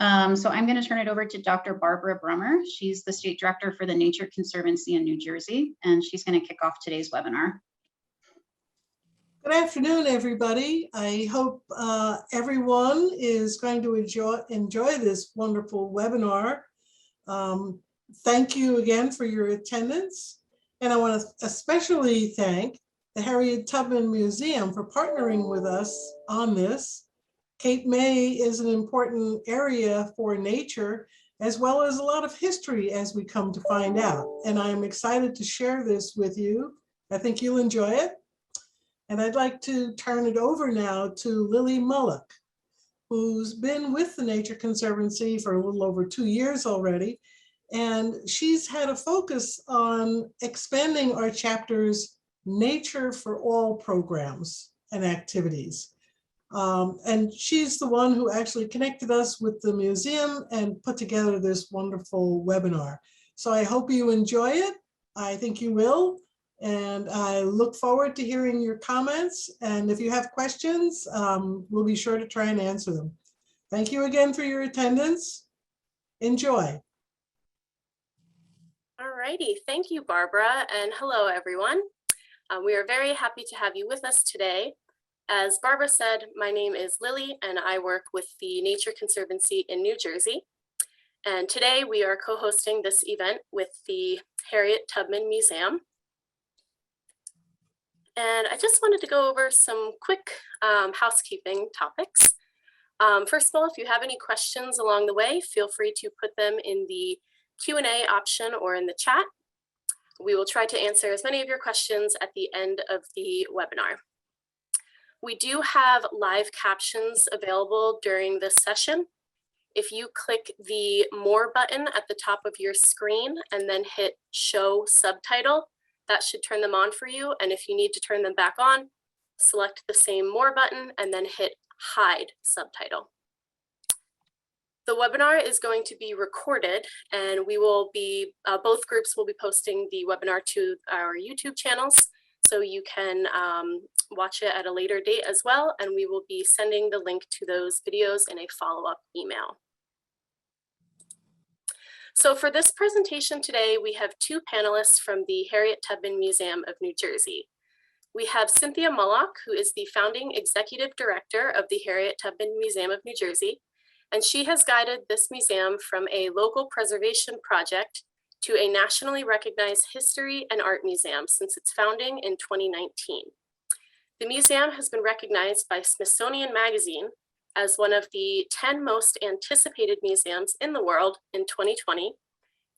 So I'm going to turn it over to Dr. Barbara Brummer. She's the State Director for the Nature Conservancy in New Jersey, and she's going to kick off today's webinar. Good afternoon, everybody. I hope everyone is going to enjoy this wonderful webinar. Thank you again for your attendance. And I want to especially thank the Harriet Tubman Museum for partnering with us on this. Cape May is an important area for nature, as well as a lot of history, as we come to find out. And I'm excited to share this with you. I think you'll enjoy it. And I'd like to turn it over now to Lily Mullock, who's been with the Nature Conservancy for a little over 2 years already. And she's had a focus on expanding our chapter's Nature for All programs and activities. And she's the one who actually connected us with the museum and put together this wonderful webinar. So I hope you enjoy it. I think you will. And I look forward to hearing your comments. And if you have questions, we'll be sure to try and answer them. Thank you again for your attendance. Enjoy. All righty. Thank you, Barbara. And hello, everyone. We are very happy to have you with us today. As Barbara said, my name is Lily, and I work with the Nature Conservancy in New Jersey. And today we are co-hosting this event with the Harriet Tubman Museum. And I just wanted to go over some quick housekeeping topics. First of all, if you have any questions along the way, feel free to put them in the Q&A option or in the chat. We will try to answer as many of your questions at the end of the webinar. We do have live captions available during this session. If you click the More button at the top of your screen and then hit Show Subtitle, that should turn them on for you. And if you need to turn them back on, select the same More button and then hit Hide Subtitle. The webinar is going to be recorded, and we will be, both groups will be posting the webinar to our YouTube channels, so you can watch it at a later date as well, and we will be sending the link to those videos in a follow-up email. So for this presentation today, we have two panelists from the Harriet Tubman Museum of New Jersey. We have Cynthia Mullock, who is the founding executive director of the Harriet Tubman Museum of New Jersey, and she has guided this museum from a local preservation project to a nationally recognized history and art museum since its founding in 2019. The museum has been recognized by Smithsonian Magazine as one of the 10 most anticipated museums in the world in 2020,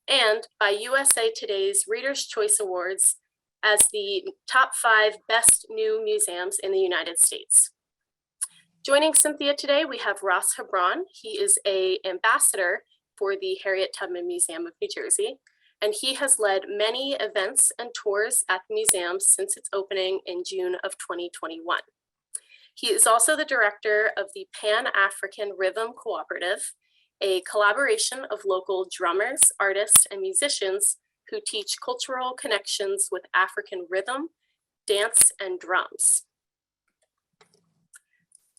and by USA Today's Reader's Choice Awards as the top 5 best new museums in the United States. Joining Cynthia today, we have Ross Hebron. He is an ambassador for the Harriet Tubman Museum of New Jersey, and he has led many events and tours at the museum since its opening in June of 2021. He is also the director of the Pan-African Rhythm Cooperative, a collaboration of local drummers, artists, and musicians who teach cultural connections with African rhythm, dance, and drums.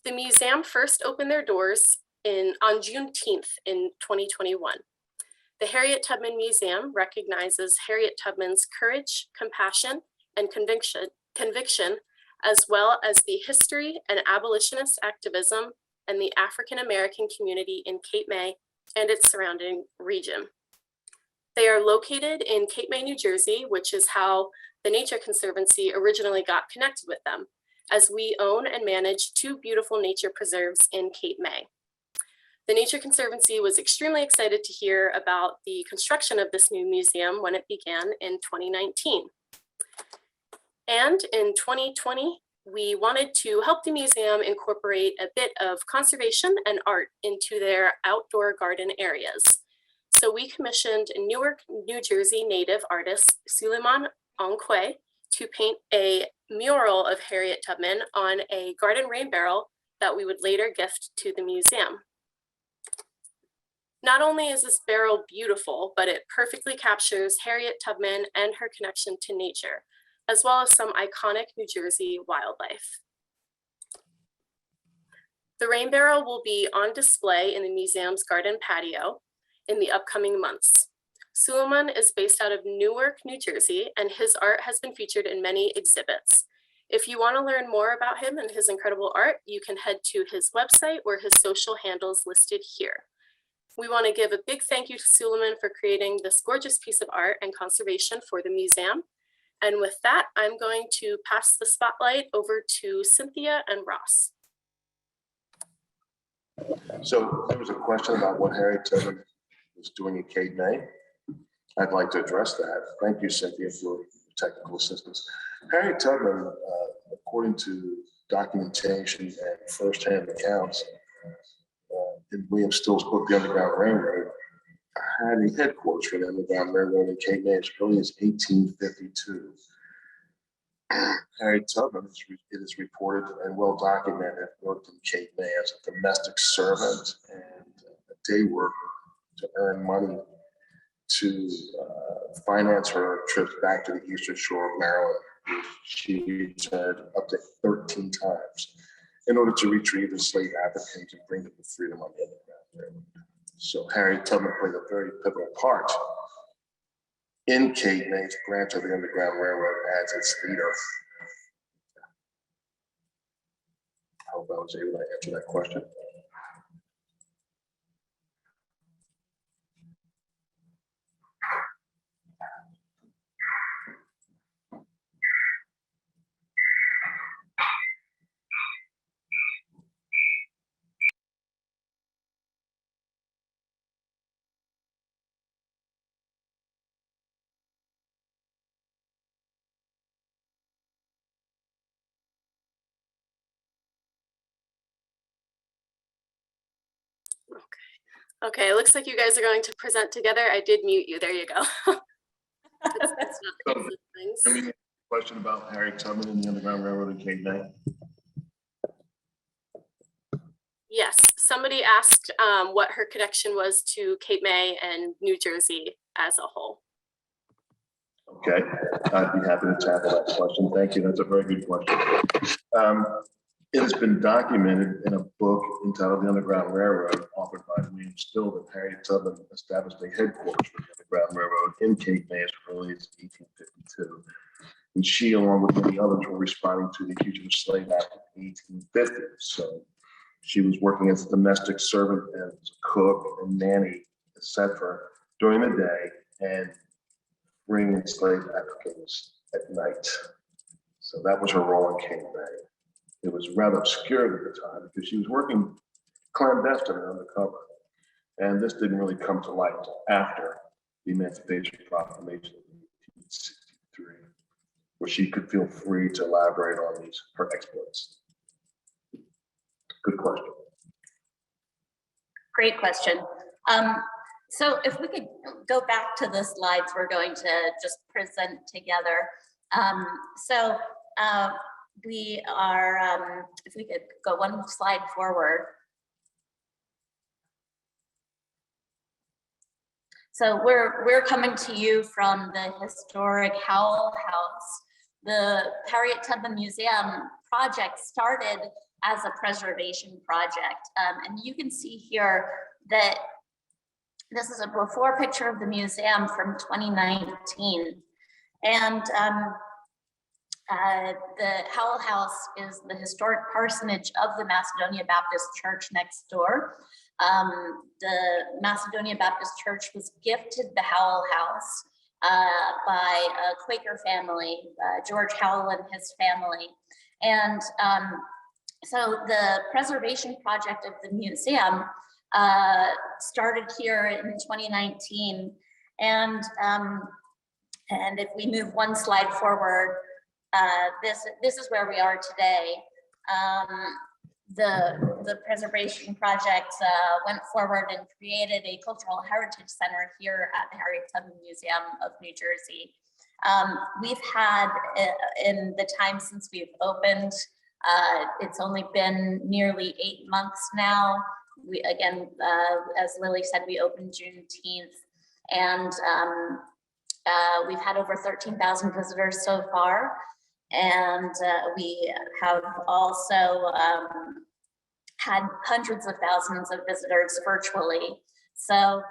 The museum first opened their doors on Juneteenth in 2021. The Harriet Tubman Museum recognizes Harriet Tubman's courage, compassion, and conviction, as well as the history and abolitionist activism and the African American community in Cape May and its surrounding region. They are located in Cape May, New Jersey, which is how the Nature Conservancy originally got connected with them, as we own and manage 2 beautiful nature preserves in Cape May. The Nature Conservancy was extremely excited to hear about the construction of this new museum when it began in 2019. And in 2020, we wanted to help the museum incorporate a bit of conservation and art into their outdoor garden areas. So we commissioned Newark, New Jersey native artist Suleiman Onkwe to paint a mural of Harriet Tubman on a garden rain barrel that we would later gift to the museum. Not only is this barrel beautiful, but it perfectly captures Harriet Tubman and her connection to nature, as well as some iconic New Jersey wildlife. The rain barrel will be on display in the museum's garden patio in the upcoming months. Suleiman is based out of Newark, New Jersey, and his art has been featured in many exhibits. If you want to learn more about him and his incredible art, you can head to his website or his social handles listed here. We want to give a big thank you to Suleiman for creating this gorgeous piece of art and conservation for the museum. And with that, I'm going to pass the spotlight over to Cynthia and Ross. So there was a question about what Harriet Tubman was doing in Cape May. I'd like to address that. Thank you, Cynthia, for technical assistance. Harriet Tubman, according to documentation and firsthand accounts in William Still's book, The Underground Railroad, had a headquarters for the Underground Railroad in Cape May as early as 1852. Harriet Tubman, it is reported and well documented, worked in Cape May as a domestic servant and a day worker to earn money to finance her trips back to the eastern shore of Maryland. She returned up to 13 times in order to retrieve enslaved Africans and bring them to freedom on the Underground Railroad. So Harriet Tubman played a very pivotal part in Cape May's branch of the Underground Railroad as its leader. I hope I was able to answer that question. Okay, it looks like you guys are going to present together. I did mute you. There you go. It's not things. Can we get a question about Harriet Tubman and the Underground Railroad in Cape May? Yes, somebody asked what her connection was to Cape May and New Jersey as a whole. Okay, I'd be happy to tackle that question. Thank you. That's a very good question. It has been documented in a book entitled The Underground Railroad, authored by William Still, that Harriet Tubman established a headquarters for the Underground Railroad in Cape May as early as 1852. And she, along with many others, were responding to the Fugitive Slave Act of 1850. So she was working as a domestic servant, as a cook and nanny, etc., during the day, and bringing enslaved Africans at night. So that was her role in Cape May. It was rather obscure at the time because she was working clandestine and undercover. And this didn't really come to light until after the Emancipation Proclamation of 1863, where she could feel free to elaborate on her exploits. Good question. Great question. So if we could go back to the slides we're going to just present together. We are, if we could go one slide forward. So we're coming to you from the historic Howell House. The Harriet Tubman Museum project started as a preservation project. And you can see here that this is a before picture of the museum from 2019. And the Howell House is the historic parsonage of the Macedonia Baptist Church next door. The Macedonia Baptist Church was gifted the Howell House by a Quaker family, George Howell and his family. And so the preservation project of the museum started here in 2019. And if we move one slide forward, this is where we are today. The preservation project went forward and created a cultural heritage center here at the Harriet Tubman Museum of New Jersey. We've had, in the time since we've opened, it's only been nearly 8 months now. We, again, as Lily said, we opened Juneteenth, and we've had over 13,000 visitors so far. And we have also had hundreds of thousands of visitors virtually. So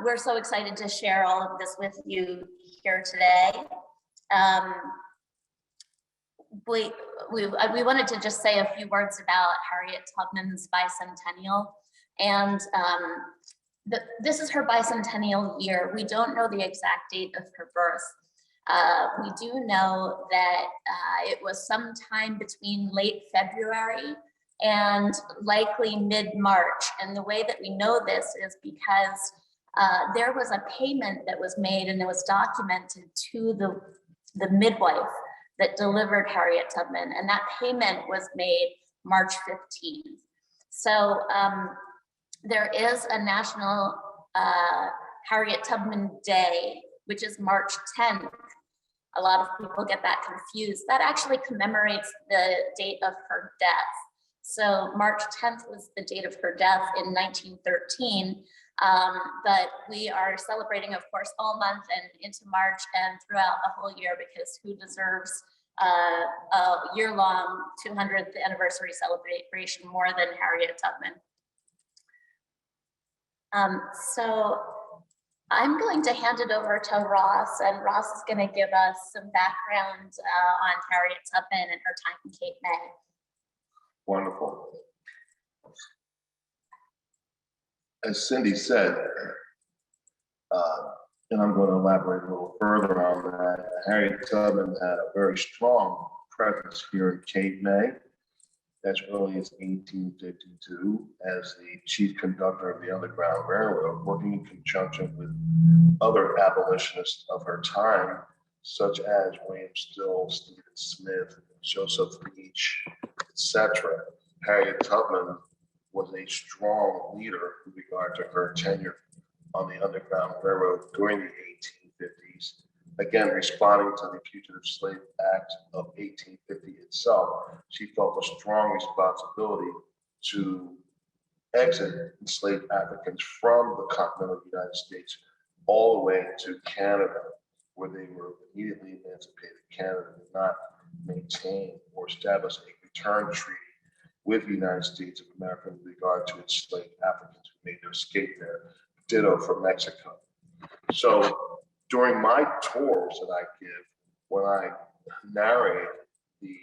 we're so excited to share all of this with you here today. We wanted to just say a few words about Harriet Tubman's bicentennial. And this is her bicentennial year. We don't know the exact date of her birth. We do know that it was sometime between late February and likely mid-March. And the way that we know this is because there was a payment that was made and it was documented to the midwife that delivered Harriet Tubman, and that payment was made March 15th. So there is a National Harriet Tubman Day, which is March 10th. A lot of people get that confused. That actually commemorates the date of her death. So March 10th was the date of her death in 1913. But we are celebrating, of course, all month and into March and throughout the whole year, because who deserves a year-long 200th anniversary celebration more than Harriet Tubman? So I'm going to hand it over to Ross, and Ross is going to give us some background on Harriet Tubman and her time in Cape May. Wonderful. As Cindy said, and I'm going to elaborate a little further on that, Harriet Tubman had a very strong presence here in Cape May as early as 1852 as the chief conductor of the Underground Railroad, working in conjunction with other abolitionists of her time, such as William Still, Stephen Smith, Joseph Leach, etc. Harriet Tubman was a strong leader with regard to her tenure on the Underground Railroad during the 1850s, again, responding to the Fugitive Slave Act of 1850 itself. She felt a strong responsibility to exit enslaved Africans from the continental United States all the way to Canada, where they were immediately emancipated. Canada did not maintain or establish a return treaty with the United States of America with regard to enslaved Africans who made their escape there. Ditto for Mexico. So during my tours that I give, when I narrate the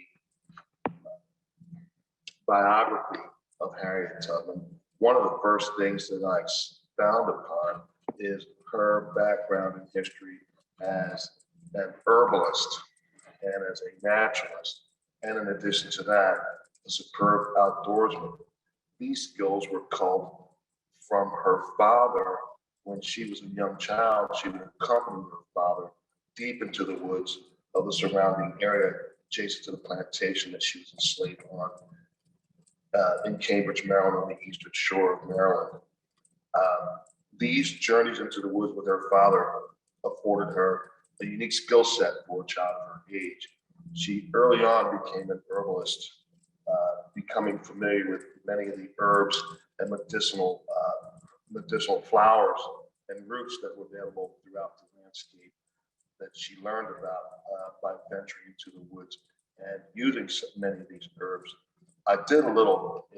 biography of Harriet Tubman, one of the first things that I expound upon is her background in history as an herbalist and as a naturalist, and in addition to that, a superb outdoorsman. These skills were culled from her father. When she was a young child, she would accompany her father deep into the woods of the surrounding area adjacent to the plantation that she was enslaved on in Cambridge, Maryland, on the eastern shore of Maryland. These journeys into the woods with her father afforded her a unique skill set for a child of her age. She early on became an herbalist, becoming familiar with many of the herbs and medicinal flowers and roots that were available throughout the landscape that she learned about by venturing into the woods and using many of these herbs. I did a little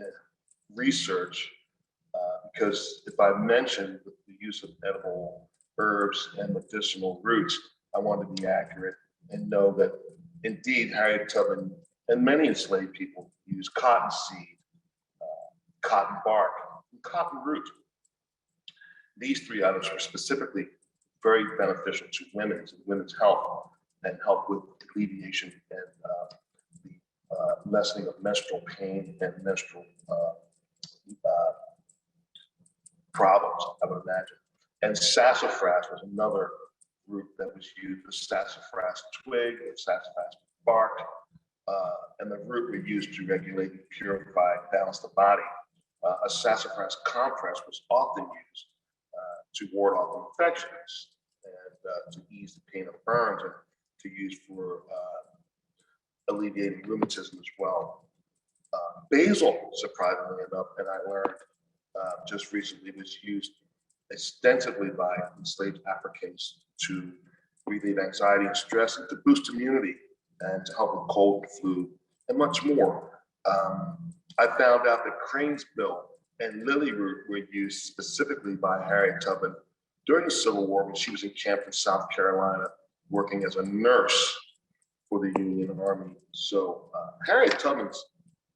research because if I mentioned the use of edible herbs and medicinal roots, I wanted to be accurate and know that indeed Harriet Tubman and many enslaved people used cottonseed, cotton bark, and cotton root. These three items were specifically very beneficial to women's health and help with alleviation and the lessening of menstrual pain and menstrual problems, I would imagine. And sassafras was another root that was used, the sassafras twig, the sassafras bark, and the root we used to regulate, purify, balance the body. A sassafras compress was often used to ward off infections and to ease the pain of burns and to use for alleviating rheumatism as well. Basil, surprisingly enough, and I learned just recently, was used extensively by enslaved Africans to relieve anxiety and stress and to boost immunity and to help with cold and flu and much more. I found out that cranesbill and lily root were used specifically by Harriet Tubman during the Civil War when she was in camp in South Carolina, working as a nurse for the Union Army. So Harriet Tubman's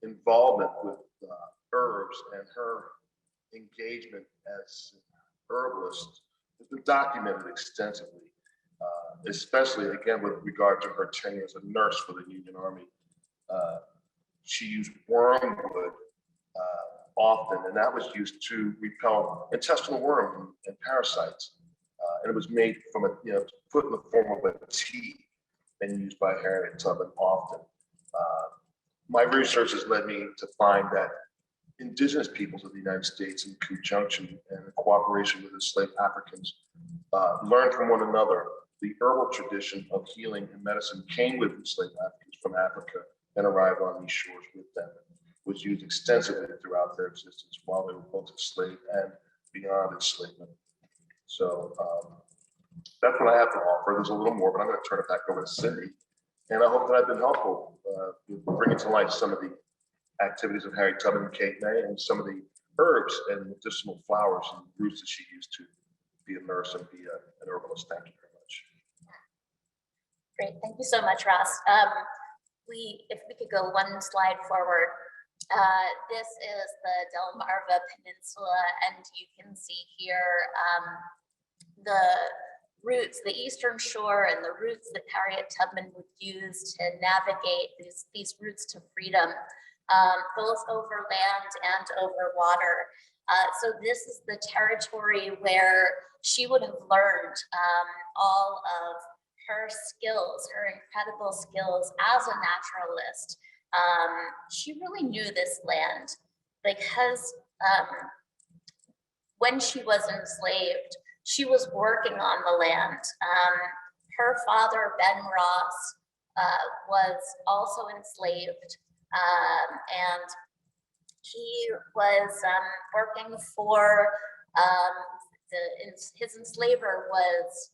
involvement with herbs and her engagement as an herbalist has been documented extensively, especially again with regard to her tenure as a nurse for the Union Army. She used wormwood often, and that was used to repel intestinal worms and parasites. And it was made from put in the form of a tea and used by Harriet Tubman often. My research has led me to find that indigenous peoples of the United States, in conjunction and in cooperation with enslaved Africans, learned from one another. The herbal tradition of healing and medicine came with enslaved Africans from Africa and arrived on these shores with them. It was used extensively throughout their existence while they were both enslaved and beyond enslavement. So that's what I have to offer. There's a little more, but I'm going to turn it back over to Cindy. And I hope that I've been helpful bringing to life some of the activities of Harriet Tubman and Kate May, and some of the herbs and medicinal flowers and roots that she used to be a nurse and be an herbalist. Thank you very much. Great, thank you so much, Ross. If we could go one slide forward. This is the Delmarva Peninsula, and you can see here the routes, the eastern shore, and the routes that Harriet Tubman would use to navigate these routes to freedom, both over land and over water. So this is the territory where she would have learned all of her skills, her incredible skills as a naturalist. She really knew this land because when she was enslaved, she was working on the land. Her father, Ben Ross, was also enslaved, and he was working for his enslaver was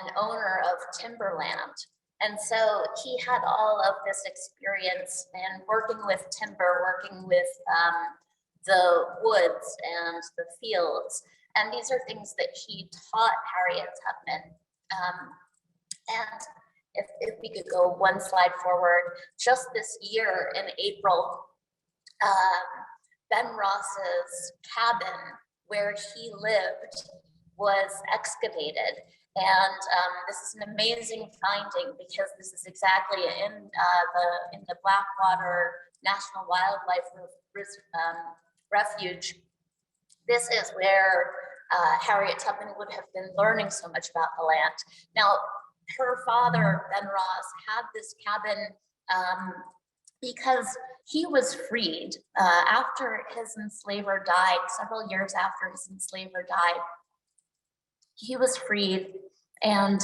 an owner of timberland. And so he had all of this experience in working with timber, working with the woods and the fields. And these are things that he taught Harriet Tubman. And if we could go one slide forward, just this year in April, Ben Ross's cabin where he lived was excavated. And this is an amazing finding because this is exactly in the Blackwater National Wildlife Refuge. This is where Harriet Tubman would have been learning so much about the land. Now, her father, Ben Ross, had this cabin because he was freed after his enslaver died, several years after his enslaver died. He was freed, and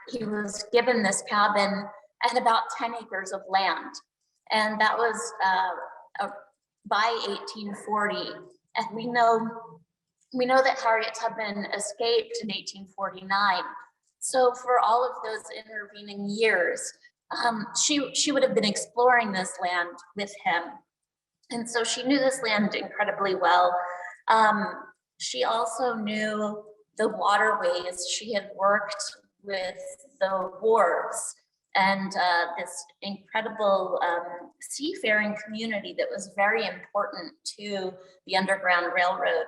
he was given this cabin and about 10 acres of land. And that was by 1840. And we know that Harriet Tubman escaped in 1849. So for all of those intervening years, she would have been exploring this land with him. And so she knew this land incredibly well. She also knew the waterways. She had worked with the wharves and this incredible seafaring community that was very important to the Underground Railroad,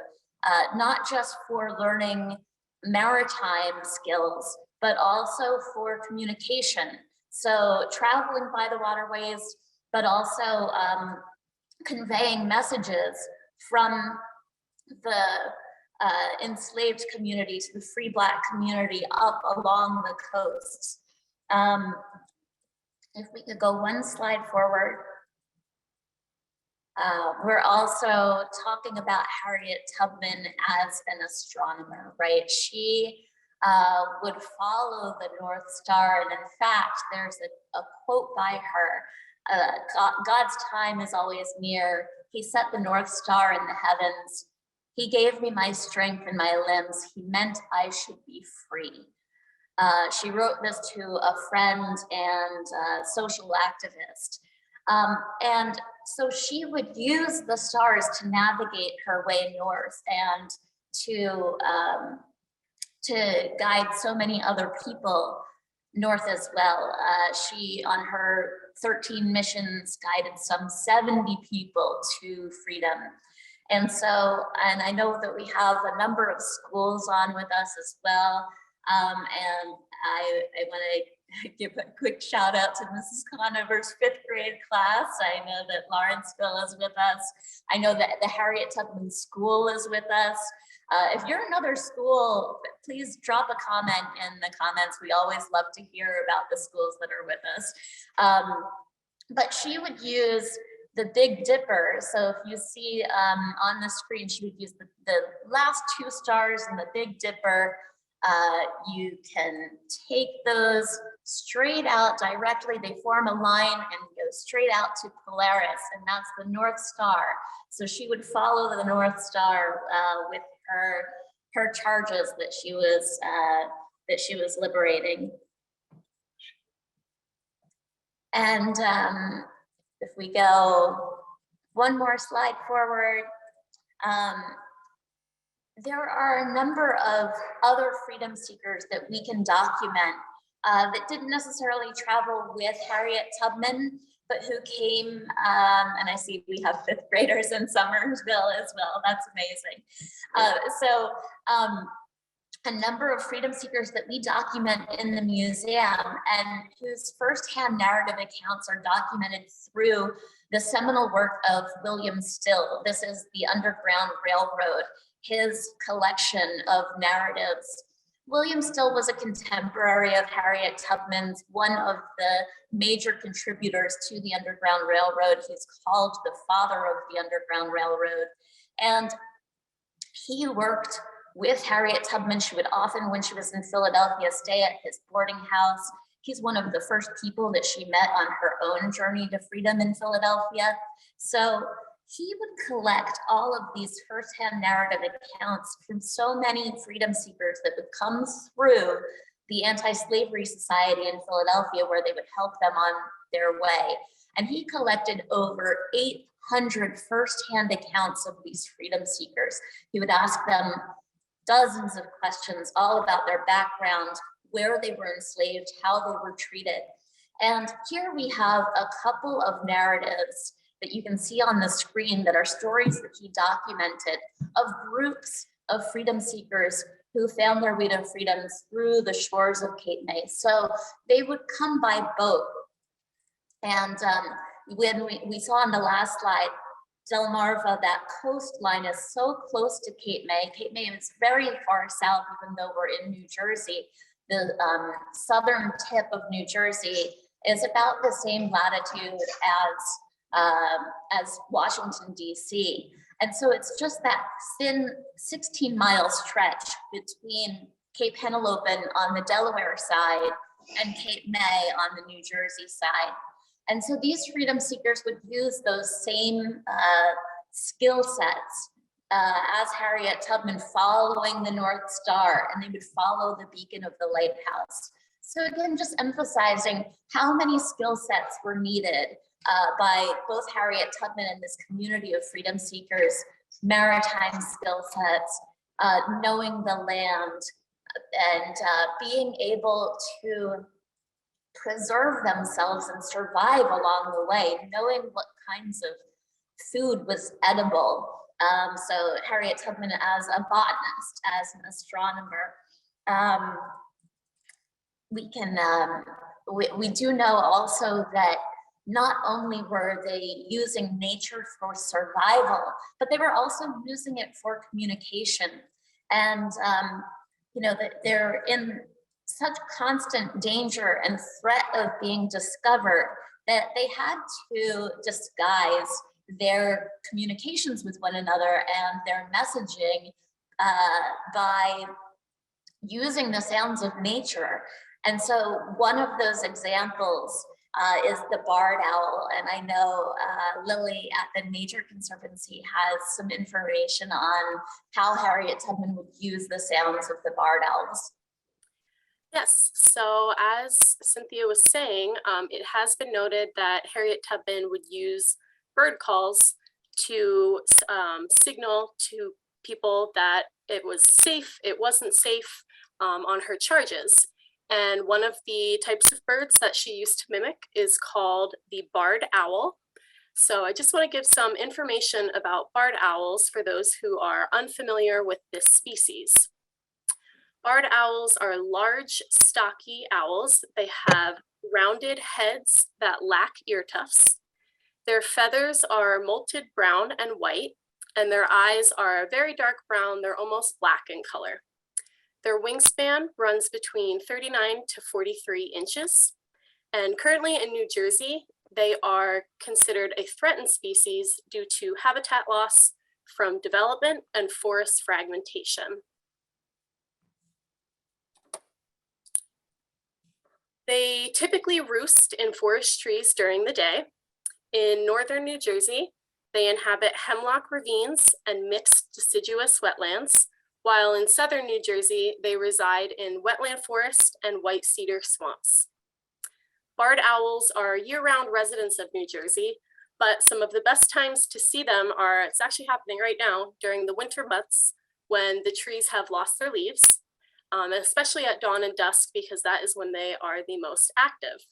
not just for learning maritime skills, but also for communication. So traveling by the waterways, but also conveying messages from the enslaved community to the free Black community up along the coasts. If we could go one slide forward. We're also talking about Harriet Tubman as an astronomer, right? She would follow the North Star. And in fact, there's a quote by her, God's time is always near. He set the North Star in the heavens. He gave me my strength and my limbs. He meant I should be free. She wrote this to a friend and social activist. And so she would use the stars to navigate her way north and to guide so many other people north as well. She, on her 13 missions, guided some 70 people to freedom. And so, and I know that we have a number of schools on with us as well. And I want to give a quick shout out to Mrs. Conover's 5th grade class. I know that Lawrenceville is with us. I know that the Harriet Tubman School is with us. If you're another school, please drop a comment in the comments. We always love to hear about the schools that are with us. But she would use the Big Dipper. So if you see on the screen, she would use the last 2 stars in the Big Dipper. You can take those straight out directly. They form a line and go straight out to Polaris, and that's the North Star. So she would follow the North Star with her charges that she was liberating. And if we go one more slide forward, there are a number of other freedom seekers that we can document that didn't necessarily travel with Harriet Tubman, but who came, and I see we have 5th graders in Summersville as well. That's amazing. So a number of freedom seekers that we document in the museum and whose firsthand narrative accounts are documented through the seminal work of William Still. This is the Underground Railroad, his collection of narratives. William Still was a contemporary of Harriet Tubman's, one of the major contributors to the Underground Railroad. He's called the father of the Underground Railroad. And he worked with Harriet Tubman. She would often, when she was in Philadelphia, stay at his boarding house. He's one of the first people that she met on her own journey to freedom in Philadelphia. So he would collect all of these firsthand narrative accounts from so many freedom seekers that would come through the Anti-Slavery Society in Philadelphia, where they would help them on their way. And he collected over 800 firsthand accounts of these freedom seekers. He would ask them dozens of questions all about their background, where they were enslaved, how they were treated. And here we have a couple of narratives that you can see on the screen that are stories that he documented of groups of freedom seekers who found their way to freedom through the shores of Cape May. So they would come by boat. And when we saw on the last slide, Delmarva, that coastline is so close to Cape May. Cape May is very far south, even though we're in New Jersey. The southern tip of New Jersey is about the same latitude as Washington, D.C. And so it's just that thin 16-mile stretch between Cape Henlopen on the Delaware side and Cape May on the New Jersey side. And so these freedom seekers would use those same skill sets as Harriet Tubman, following the North Star, and they would follow the beacon of the lighthouse. So again, just emphasizing how many skill sets were needed by both Harriet Tubman and this community of freedom seekers, maritime skill sets, knowing the land, and being able to preserve themselves and survive along the way, knowing what kinds of food was edible. So Harriet Tubman as a botanist, as an astronomer, we do know also that not only were they using nature for survival, but they were also using it for communication. And you know, that they're in such constant danger and threat of being discovered that they had to disguise their communications with one another and their messaging by using the sounds of nature. And so one of those examples is the barred owl. And I know Lily at the Nature Conservancy has some information on how Harriet Tubman would use the sounds of the barred owls. Yes, so as Cynthia was saying, it has been noted that Harriet Tubman would use bird calls to signal to people that it was safe, it wasn't safe on her charges. And one of the types of birds that she used to mimic is called the barred owl. So I just want to give some information about barred owls for those who are unfamiliar with this species. Barred owls are large, stocky owls. They have rounded heads that lack ear tufts. Their feathers are molted brown and white, and their eyes are very dark brown. They're almost black in color. Their wingspan runs between 39 to 43 inches. And currently in New Jersey, they are considered a threatened species due to habitat loss from development and forest fragmentation. They typically roost in forest trees during the day. In northern New Jersey, they inhabit hemlock ravines and mixed deciduous wetlands, while in southern New Jersey, they reside in wetland forest and white cedar swamps. Barred owls are year-round residents of New Jersey, but some of the best times to see them are, it's actually happening right now, during the winter months when the trees have lost their leaves, especially at dawn and dusk, because that is when they are the most active.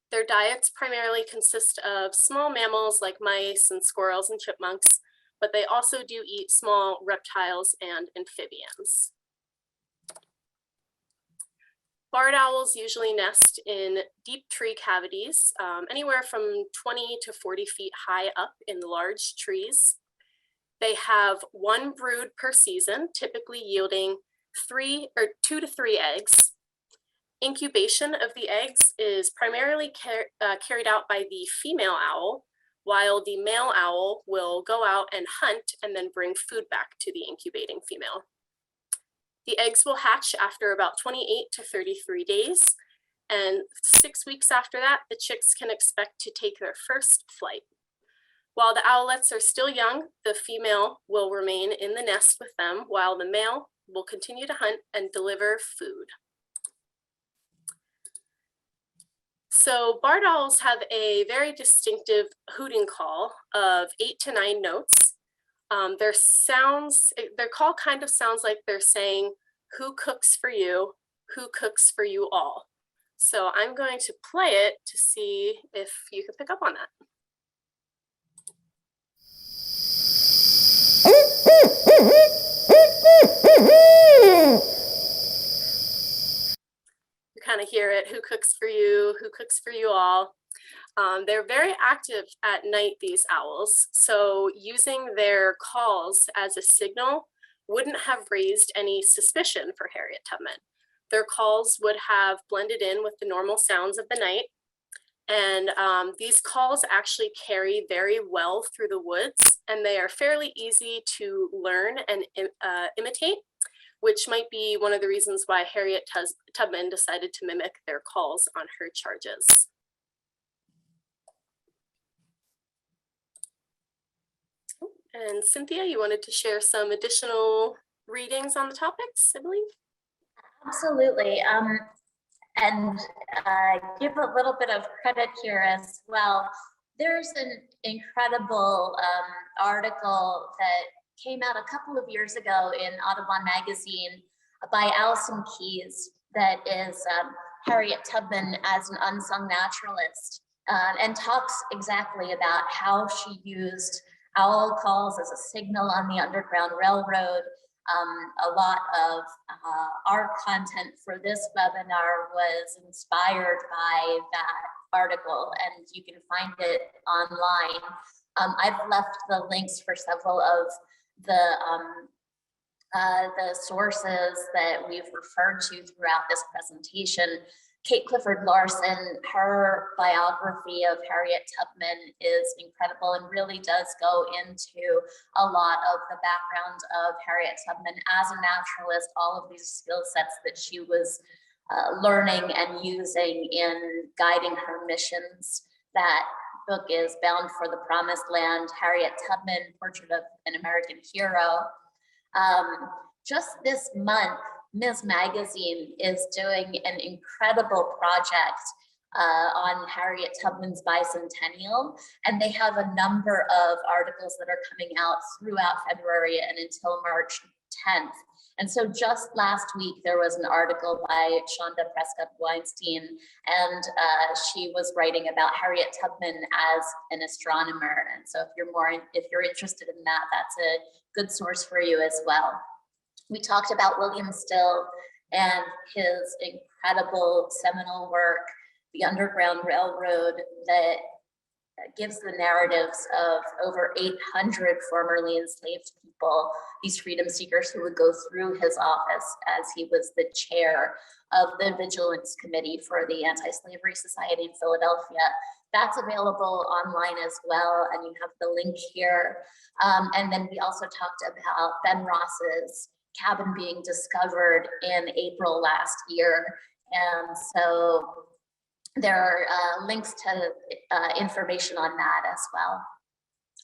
Their diets primarily consist of small mammals like mice and squirrels and chipmunks, but they also do eat small reptiles and amphibians. Barred owls usually nest in deep tree cavities, anywhere from 20 to 40 feet high up in large trees. They have one brood per season, typically yielding 2 to 3 eggs. Incubation of the eggs is primarily carried out by the female owl, while the male owl will go out and hunt and then bring food back to the incubating female. The eggs will hatch after about 28 to 33 days, and 6 weeks after that, the chicks can expect to take their first flight. While the owlets are still young, the female will remain in the nest with them, while the male will continue to hunt and deliver food. So barred owls have a very distinctive hooting call of 8 to 9 notes. Their call kind of sounds like they're saying, "Who cooks for you? Who cooks for you all?" So I'm going to play it to see if you can pick up on that. You kind of hear it, who cooks for you, who cooks for you all. They're very active at night, these owls. So using their calls as a signal wouldn't have raised any suspicion for Harriet Tubman. Their calls would have blended in with the normal sounds of the night. And these calls actually carry very well through the woods, and they are fairly easy to learn and imitate, which might be one of the reasons why Harriet Tubman decided to mimic their calls on her charges. And Cynthia, you wanted to share some additional readings on the topics, I believe? Absolutely. And give a little bit of credit here as well. There's an incredible article that came out a couple of years ago in Audubon magazine by Allison Keyes that is Harriet Tubman as an unsung naturalist, and talks exactly about how she used owl calls as a signal on the Underground Railroad. A lot of our content for this webinar was inspired by that article, and you can find it online. I've left the links for several of the sources that we've referred to throughout this presentation. Kate Clifford Larson, her biography of Harriet Tubman is incredible and really does go into a lot of the background of Harriet Tubman as a naturalist, all of these skill sets that she was learning and using in guiding her missions. That book is Bound for the Promised Land, Harriet Tubman, Portrait of an American Hero. Just this month, Ms. Magazine is doing an incredible project on Harriet Tubman's bicentennial, and they have a number of articles that are coming out throughout February and until March 10th. And so just last week, there was an article by Shonda Prescott-Weinstein, and she was writing about Harriet Tubman as an astronomer. And so if you're interested in that, that's a good source for you as well. We talked about William Still and his incredible seminal work, The Underground Railroad, that gives the narratives of over 800 formerly enslaved people, these freedom seekers who would go through his office as he was the chair of the Vigilance Committee for the Anti-Slavery Society in Philadelphia. That's available online as well, and you have the link here. And then we also talked about Ben Ross's cabin being discovered in April last year. And so there are links to information on that as well.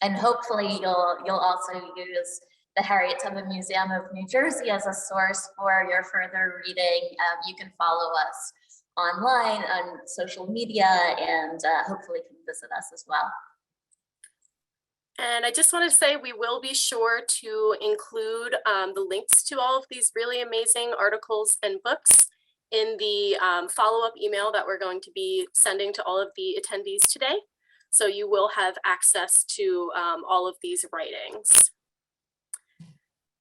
And hopefully you'll also use the Harriet Tubman Museum of New Jersey as a source for your further reading. You can follow us online on social media, and hopefully can visit us as well. And I just want to say we will be sure to include the links to all of these really amazing articles and books in the follow-up email that we're going to be sending to all of the attendees today. So you will have access to all of these writings.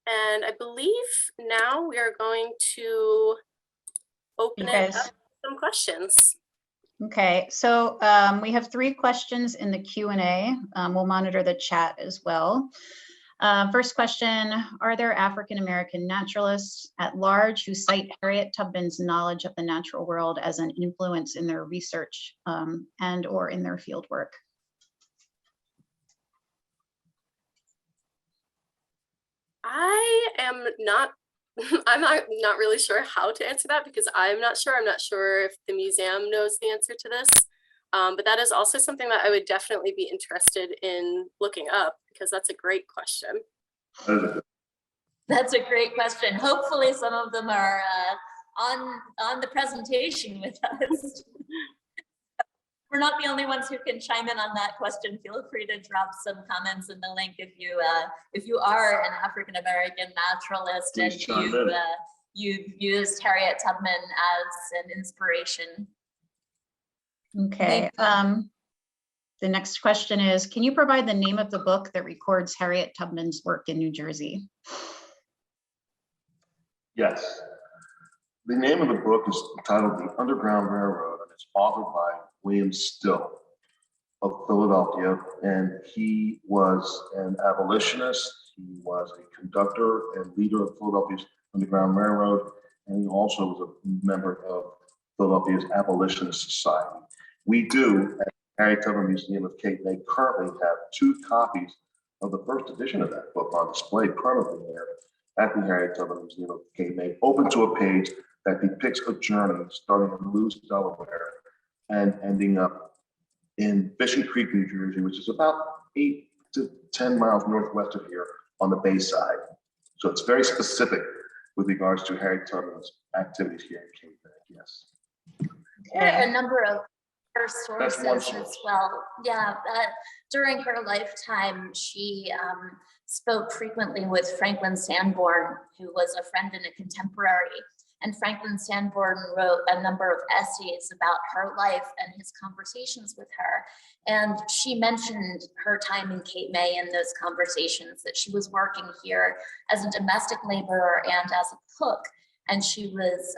And I believe now we are going to open it up to some questions. Okay, so we have 3 questions in the Q&A. We'll monitor the chat as well. First question, are there African-American naturalists at large who cite Harriet Tubman's knowledge of the natural world as an influence in their research and or in their field work? I am not, I'm not really sure how to answer that because I'm not sure. I'm not sure if the museum knows the answer to this. But that is also something that I would definitely be interested in looking up because that's a great question. That's a great question. Hopefully some of them are on the presentation with us. We're not the only ones who can chime in on that question. Feel free to drop some comments in the link if you are an African-American naturalist. Please and you've used Harriet Tubman as an inspiration. Okay. The next question is, can you provide the name of the book that records Harriet Tubman's work in New Jersey? Yes. The name of the book is entitled The Underground Railroad, and it's authored by William Still of Philadelphia. And he was an abolitionist. He was a conductor and leader of Philadelphia's Underground Railroad. And he also was a member of Philadelphia's Abolitionist Society. We do at the Harriet Tubman Museum of Cape May currently have 2 copies of the first edition of that book on display permanently there at the Harriet Tubman Museum of Cape May, open to a page that depicts a journey starting in Lewes, Delaware, and ending up in Fishing Creek, New Jersey, which is about 8 to 10 miles northwest of here on the Bay side. So it's very specific with regards to Harriet Tubman's activities here in Cape May, yes. There are a number of her sources source. as well. Yeah, during her lifetime, she spoke frequently with Franklin Sanborn, who was a friend and a contemporary. And Franklin Sanborn wrote a number of essays about her life and his conversations with her. And she mentioned her time in Cape May in those conversations, that she was working here as a domestic laborer and as a cook. And she was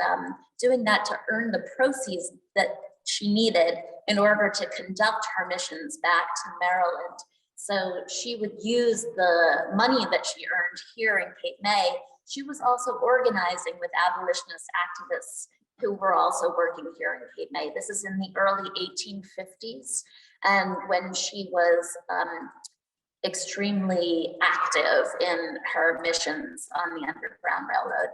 doing that to earn the proceeds that she needed in order to conduct her missions back to Maryland. So she would use the money that she earned here in Cape May. She was also organizing with abolitionist activists who were also working here in Cape May. This is in the early 1850s, and when she was extremely active in her missions on the Underground Railroad.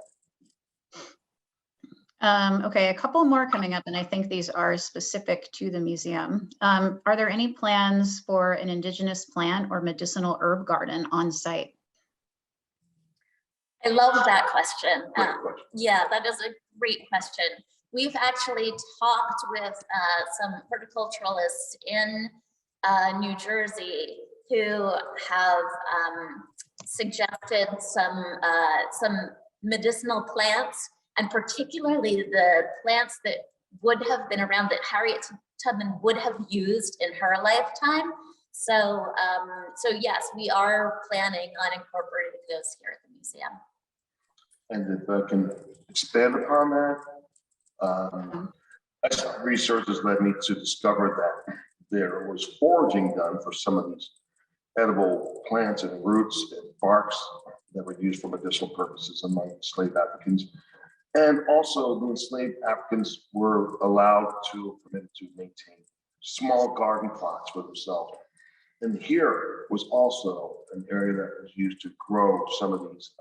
Okay, a couple more coming up, and I think these are specific to the museum. Are there any plans for an indigenous plant or medicinal herb garden on site? I love that question. Great question. Yeah, that is a great question. we've actually talked with some horticulturalists in New Jersey who have suggested some medicinal plants, and particularly the plants that would have been around that Harriet Tubman would have used in her lifetime. So, so yes, we are planning on incorporating those here at the museum. And if I can expand upon that, research has led me to discover that there was foraging done for some of these edible plants and roots and barks that were used for medicinal purposes among enslaved Africans. And also the enslaved Africans were allowed to, permitted to maintain small garden plots for themselves. And here was also an area that was used to grow some of these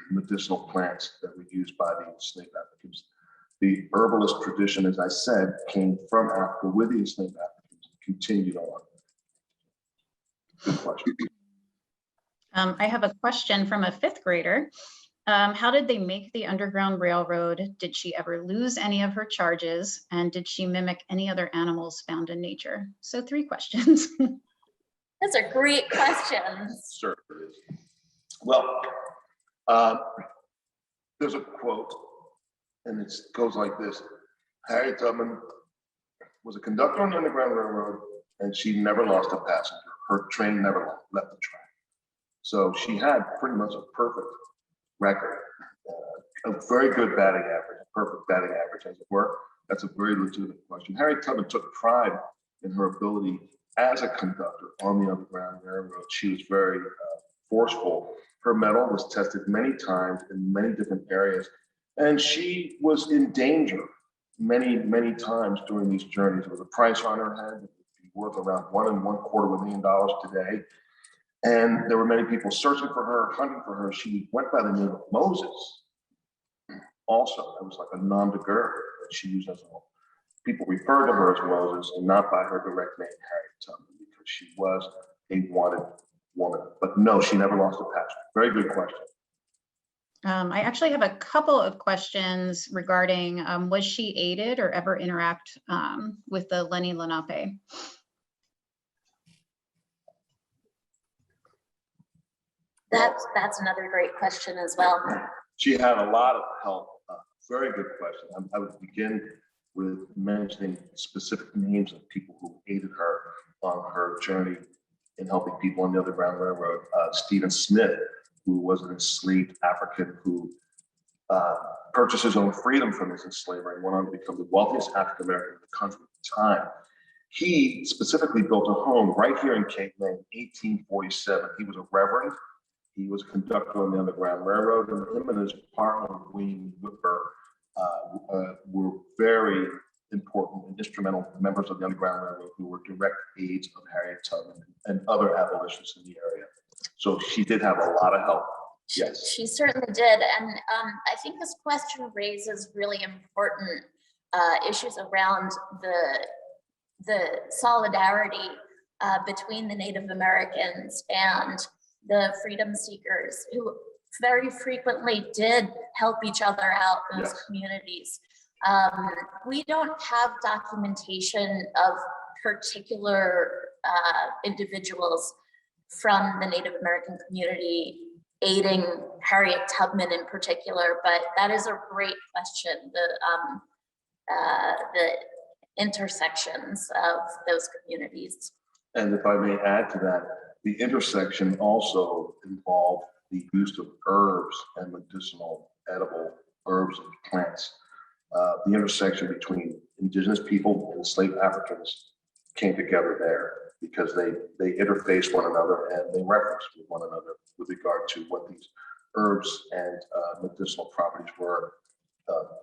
medicinal plants that were used by the enslaved Africans. The herbalist tradition, as I said, came from Africa with the enslaved Africans and continued on. Good question. I have a question from a 5th grader. How did they make the Underground Railroad? Did she ever lose any of her charges? And did she mimic any other animals found in nature? So 3 questions. Those are great questions. Sure it is. Well, there's a quote, and it goes like this. Harriet Tubman was a conductor on the Underground Railroad, and she never lost a passenger. Her train never left the track. So she had pretty much a perfect record, a very good batting average, a perfect batting average, as it were. That's a very legitimate question. Harriet Tubman took pride in her ability as a conductor on the Underground Railroad. She was very forceful. Her mettle was tested many times in many different areas, and she was in danger many, many times during these journeys. There was a price on her head that would be worth around $1.25 million today. And there were many people searching for her, hunting for her. She went by the name of Moses. Also, it was like a nom de guerre that she used as well. People referred to her as Moses and not by her direct name, Harriet Tubman, because she was a wanted woman. But no, she never lost a passion. Very good question. I actually have a couple of questions regarding, was she aided or ever interact with the Lenni Lenape? That's another great question as well. She had a lot of help. Very good question. I would begin with mentioning specific names of people who aided her on her journey in helping people on the Underground Railroad. Stephen Smith, who was an enslaved African who purchased his own freedom from his enslavement and went on to become the wealthiest African American in the country at the time. He specifically built a home right here in Cape May in 1847. He was a reverend. He was a conductor on the Underground Railroad, and him and his partner, William Whitburn, were very important and instrumental members of the Underground Railroad who were direct aides of Harriet Tubman and other abolitionists in the area. So she did have a lot of help. Yes. She certainly did. And I think this question raises really important issues around the solidarity between the Native Americans and the freedom seekers, who very frequently did help each other out in those communities. We don't have documentation of particular individuals from the Native American community aiding Harriet Tubman in particular, but that is a great question, the intersections of those communities. And if I may add to that, the intersection also involved the use of herbs and medicinal edible herbs and plants. The intersection between indigenous people and enslaved Africans came together there because they interface one another and they reference with one another with regard to what these herbs and medicinal properties were,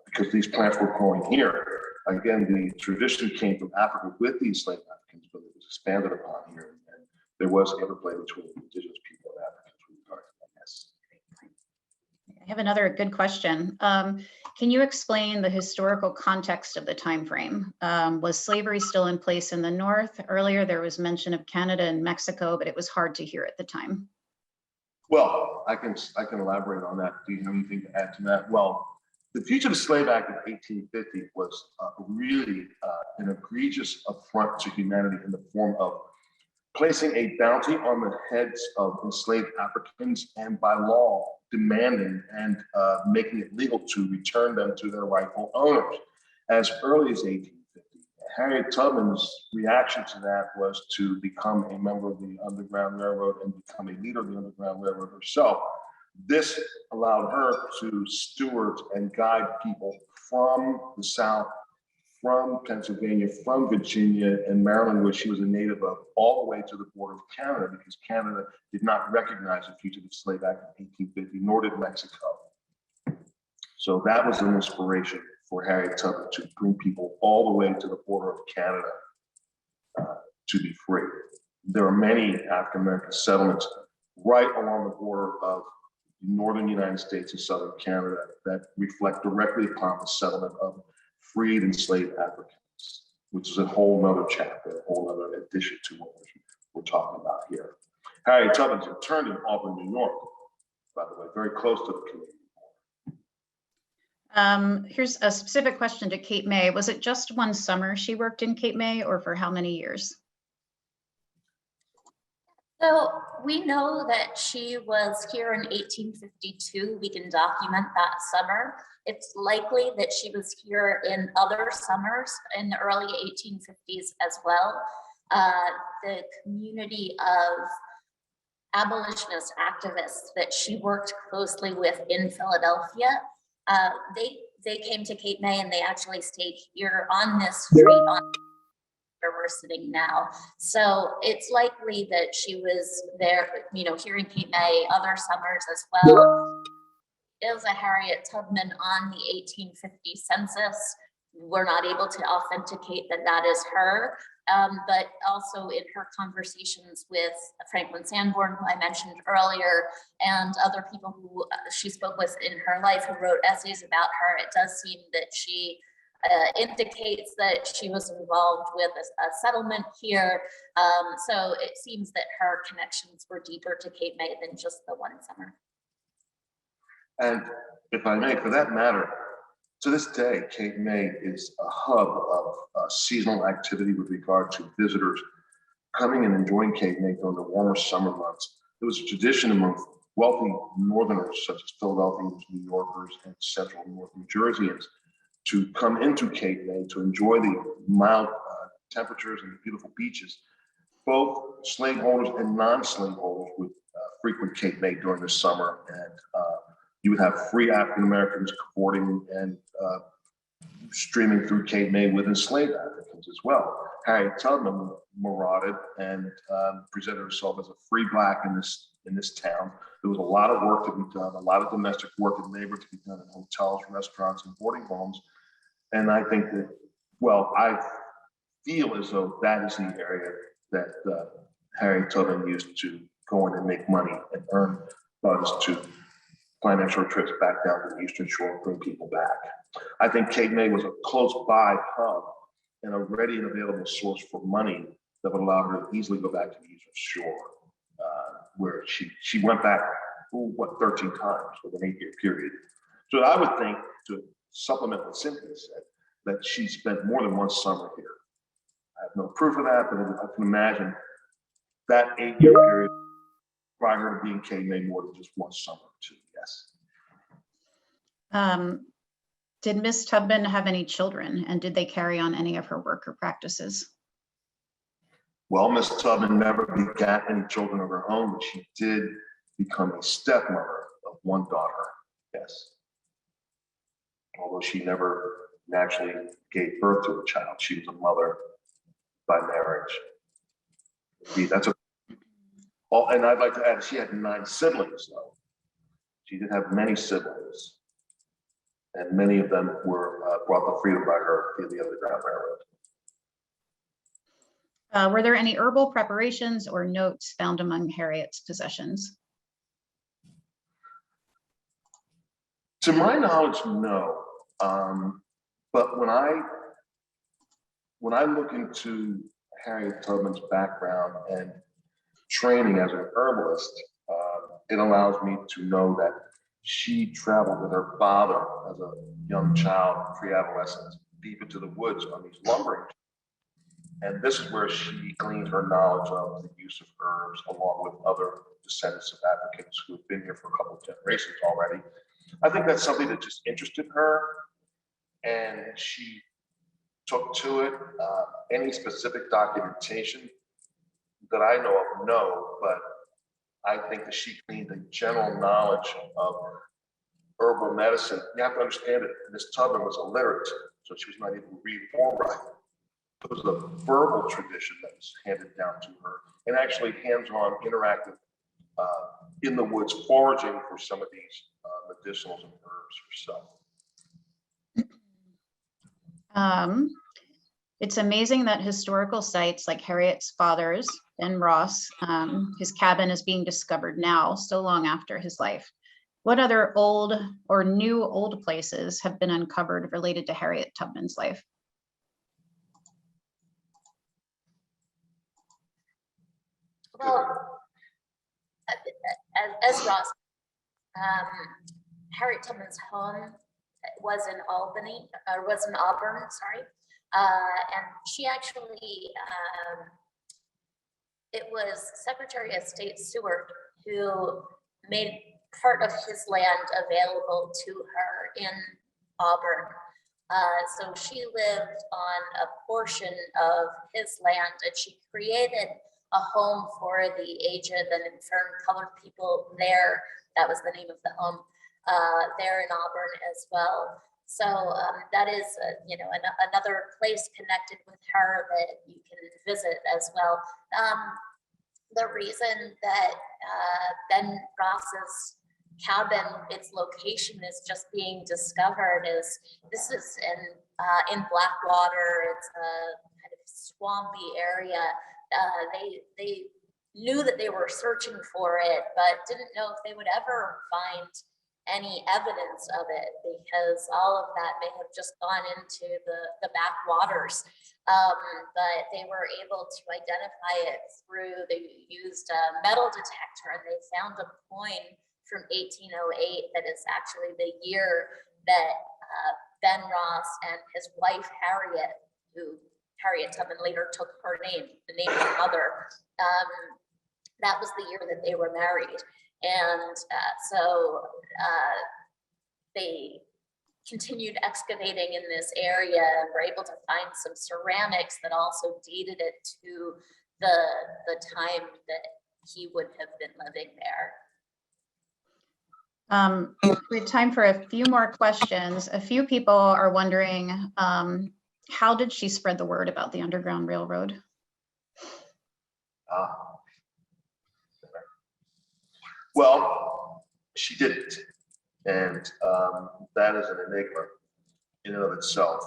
because these plants were growing here. Again, the tradition came from Africa with the enslaved Africans, but it was expanded upon here. And there was interplay between indigenous people and Africans with regard to that. Yes. I have another good question. Can you explain the historical context of the time frame? Was slavery still in place in the North? Earlier, there was mention of Canada and Mexico, but it was hard to hear at the time. Well, I can elaborate on that. Do you have anything to add to that? Well, The Fugitive Slave Act of 1850 was really an egregious affront to humanity in the form of placing a bounty on the heads of enslaved Africans and by law demanding and making it legal to return them to their rightful owners. As early as 1850, Harriet Tubman's reaction to that was to become a member of the Underground Railroad and become a leader of the Underground Railroad herself. This allowed her to steward and guide people from the South, from Pennsylvania, from Virginia and Maryland, where she was a native of, all the way to the border of Canada, because Canada did not recognize the Fugitive Slave Act of 1850, nor did Mexico. So that was an inspiration for Harriet Tubman to bring people all the way to the border of Canada to be free. There are many African American settlements right along the border of northern United States and southern Canada that reflect directly upon the settlement of freed enslaved Africans, which is a whole nother chapter, a whole nother addition to what we're talking about here. Harriet Tubman interned in Auburn, New York, by the way, very close to the Canadian border. Here's a specific question to Cape May. Was it just one summer she worked in Cape May, or for how many years? So we know that she was here in 1852. We can document that summer. It's likely that she was here in other summers in the early 1850s as well. The community of abolitionist activists that she worked closely with in Philadelphia, they came to Cape May and they actually stayed here on this street on where we're sitting now. So it's likely that she was there, you know, here in Cape May other summers as well. Is a Harriet Tubman on the 1850 census. We're not able to authenticate that that is her, but also in her conversations with Franklin Sanborn, who I mentioned earlier, and other people who she spoke with in her life who wrote essays about her, it does seem that she indicates that she was involved with a settlement here. So it seems that her connections were deeper to Cape May than just the one summer. And if I may, for that matter, to this day, Cape May is a hub of seasonal activity with regard to visitors coming and enjoying Cape May during the warmer summer months. It was a tradition among wealthy Northerners, such as Philadelphians, New Yorkers, and Central North New Jerseyans, to come into Cape May to enjoy the mild temperatures and the beautiful beaches. Both slaveholders and non-slaveholders would frequent Cape May during the summer, and you would have free African Americans cavorting and streaming through Cape May with enslaved Africans as well. Harriet Tubman marauded and presented herself as a free Black in this town. There was a lot of work to be done, a lot of domestic work and labor to be done in hotels, restaurants, and boarding homes. And I think that, well, I feel as though that is the area that Harriet Tubman used to go in and make money and earn funds to plan short trips back down to the Eastern Shore and bring people back. I think Cape May was a close by hub and a ready and available source for money that would allow her to easily go back to the Eastern Shore, where she went back, 13 times with an 8-year period. So I would think, to supplement what Cynthia said, that she spent more than one summer here. I have no proof of that, but I can imagine that 8-year period prior to being Cape May more than just one summer or two, yes. Did Miss Tubman have any children, and did they carry on any of her work or practices? Well, Miss Tubman never begat any children of her own, but she did become a stepmother of one daughter, yes. Although she never naturally gave birth to a child, she was a mother by marriage. Indeed, that's a. Oh, and I'd like to add, she had 9 siblings, though. She did have many siblings, and many of them were brought to freedom by her via the Underground Railroad. Were there any herbal preparations or notes found among Harriet's possessions? To my knowledge, no. But when I look into Harriet Tubman's background and training as an herbalist, it allows me to know that she traveled with her father as a young child, pre-adolescent, deep into the woods on these lumbering. And this is where she gleaned her knowledge of the use of herbs, along with other descendants of Africans who have been here for a couple of generations already. I think that's something that just interested her, and she took to it. Any specific documentation that I know of, no, but I think that she gleaned a general knowledge of herbal medicine. You have to understand that Miss Tubman was illiterate, so she was not able to read or write. It was a verbal tradition that was handed down to her, and actually hands-on, interactive, in the woods, foraging for some of these medicinals and herbs herself. It's amazing that historical sites like Harriet's father's and Ross, his cabin is being discovered now, so long after his life. What other old or new old places have been uncovered related to Harriet Tubman's life? Well, as Ross, Harriet Tubman's home was in Auburn, sorry. And she actually, it was Secretary of State Seward who made part of his land available to her in Auburn. So she lived on a portion of his land, and she created a home for the aged and infirm colored people there. That was the name of the home there in Auburn as well. So that is, another place connected with her that you can visit as well. The reason that Ben Ross's cabin, its location is just being discovered is this is in Blackwater. It's a kind of swampy area. They knew that they were searching for it, but didn't know if they would ever find any evidence of it, because all of that may have just gone into the backwaters. But they were able to identify it through, they used a metal detector, and they found a coin from 1808 that is actually the year that Ben Ross and his wife Harriet, who Harriet Tubman later took her name, the name of her mother, that was the year that they were married. And so they continued excavating in this area and were able to find some ceramics that also dated it to the time that he would have been living there. We have time for a few more questions. A few people are wondering, how did she spread the word about the Underground Railroad? Well, she didn't, and that is an enigma in and of itself.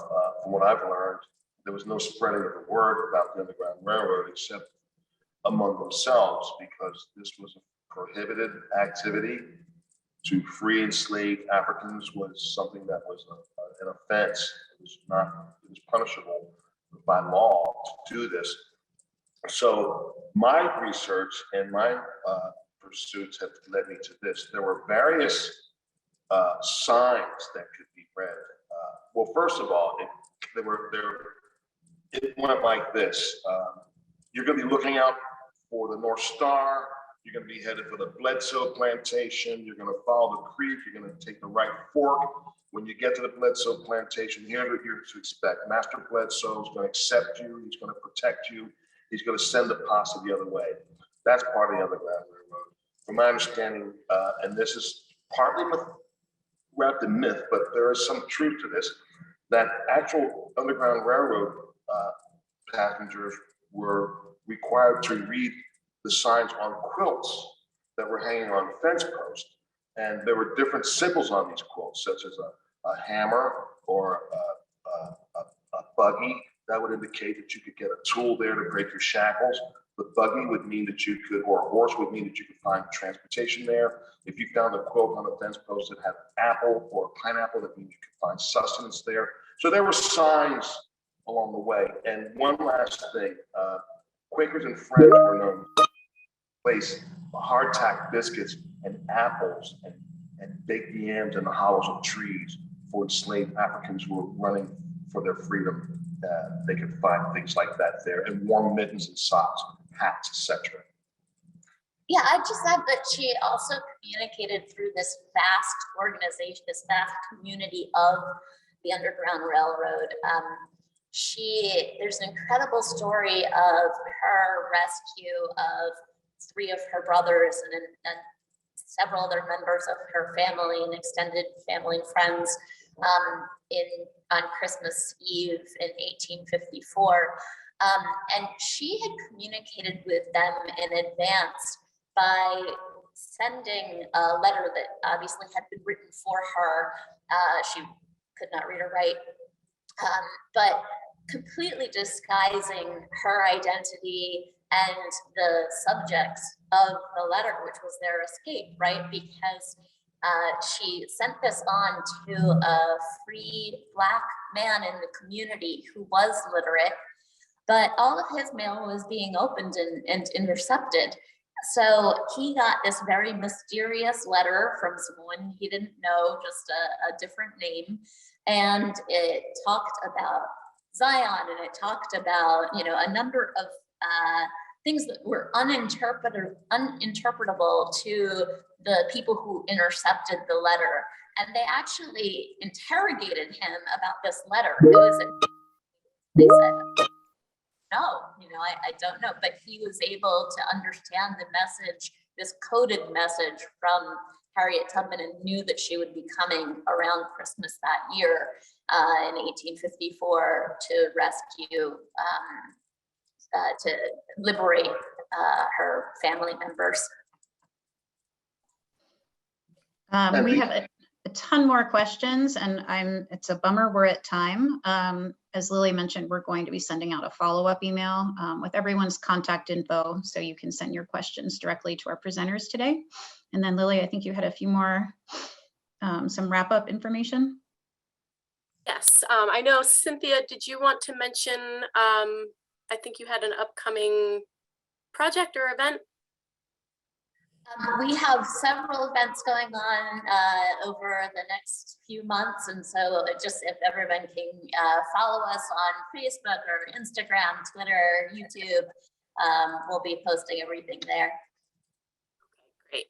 From what I've learned, there was no spreading of the word about the Underground Railroad except among themselves, because this was a prohibited activity. To free enslaved Africans was something that was an offense. It was punishable by law to do this. So my research and my pursuits have led me to this. There were various signs that could be read. Well, first of all, it went like this. You're going to be looking out for the North Star. You're going to be headed for the Bledsoe plantation. You're going to follow the creek. You're going to take the right fork. When you get to the Bledsoe plantation, here's what you're to expect. Master Bledsoe is going to accept you. He's going to protect you. He's going to send the posse the other way. That's part of the Underground Railroad. From my understanding, and this is partly wrapped in myth, but there is some truth to this, that actual Underground Railroad passengers were required to read the signs on quilts that were hanging on fence posts. And there were different symbols on these quilts, such as a hammer or a buggy. That would indicate that you could get a tool there to break your shackles. The buggy would mean that you could, or a horse would mean that you could find transportation there. If you found a quilt on a fence post that had an apple or a pineapple, that means you could find sustenance there. So there were signs along the way. And one last thing, Quakers and Friends were known to place hardtack biscuits and apples and and baked yams in the hollows of trees for enslaved Africans who were running for their freedom. They could find things like that there, and warm mittens and socks, hats, etc. Yeah, I just add that she also communicated through this vast organization, this vast community of the Underground Railroad. There's an incredible story of her rescue of 3 of her brothers and several other members of her family and extended family and friends on Christmas Eve in 1854. And she had communicated with them in advance by sending a letter that obviously had been written for her. She could not read or write, but completely disguising her identity and the subjects of the letter, which was their escape, right? Because she sent this on to a free Black man in the community who was literate, but all of his mail was being opened and intercepted. So he got this very mysterious letter from someone he didn't know, just a different name. And it talked about Zion, and it talked about, a number of things that were uninterpretable to the people who intercepted the letter. And they actually interrogated him about this letter. They said, no, I don't know, but he was able to understand the message, this coded message from Harriet Tubman, and knew that she would be coming around Christmas that year in 1854 to rescue, to liberate her family members. We have a ton more questions, and it's a bummer we're at time. As Lily mentioned, we're going to be sending out a follow-up email with everyone's contact info, so you can send your questions directly to our presenters today. And then Lily, I think you had a few more, some wrap-up information. Yes, I know, Cynthia, did you want to mention, I think you had an upcoming project or event? We have several events going on over the next few months, and so just if everyone can follow us on Facebook or Instagram, Twitter, YouTube, we'll be posting everything there. Okay, great.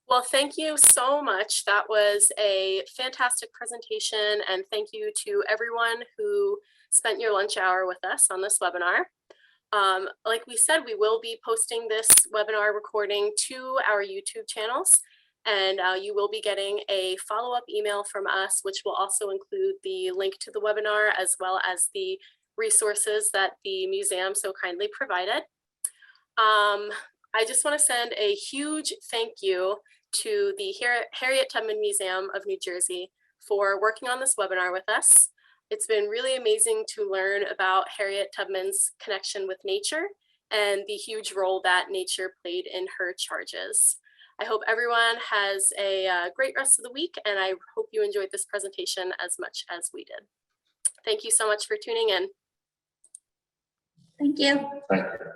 Well, thank you so much. That was a fantastic presentation, and thank you to everyone who spent your lunch hour with us on this webinar. Like we said, we will be posting this webinar recording to our YouTube channels, and you will be getting a follow-up email from us, which will also include the link to the webinar as well as the resources that the museum so kindly provided. I just want to send a huge thank you to the Harriet Tubman Museum of New Jersey for working on this webinar with us. It's been really amazing to learn about Harriet Tubman's connection with nature and the huge role that nature played in her charges. I hope everyone has a great rest of the week, and I hope you enjoyed this presentation as much as we did. Thank you so much for tuning in. Thank you. Thank you.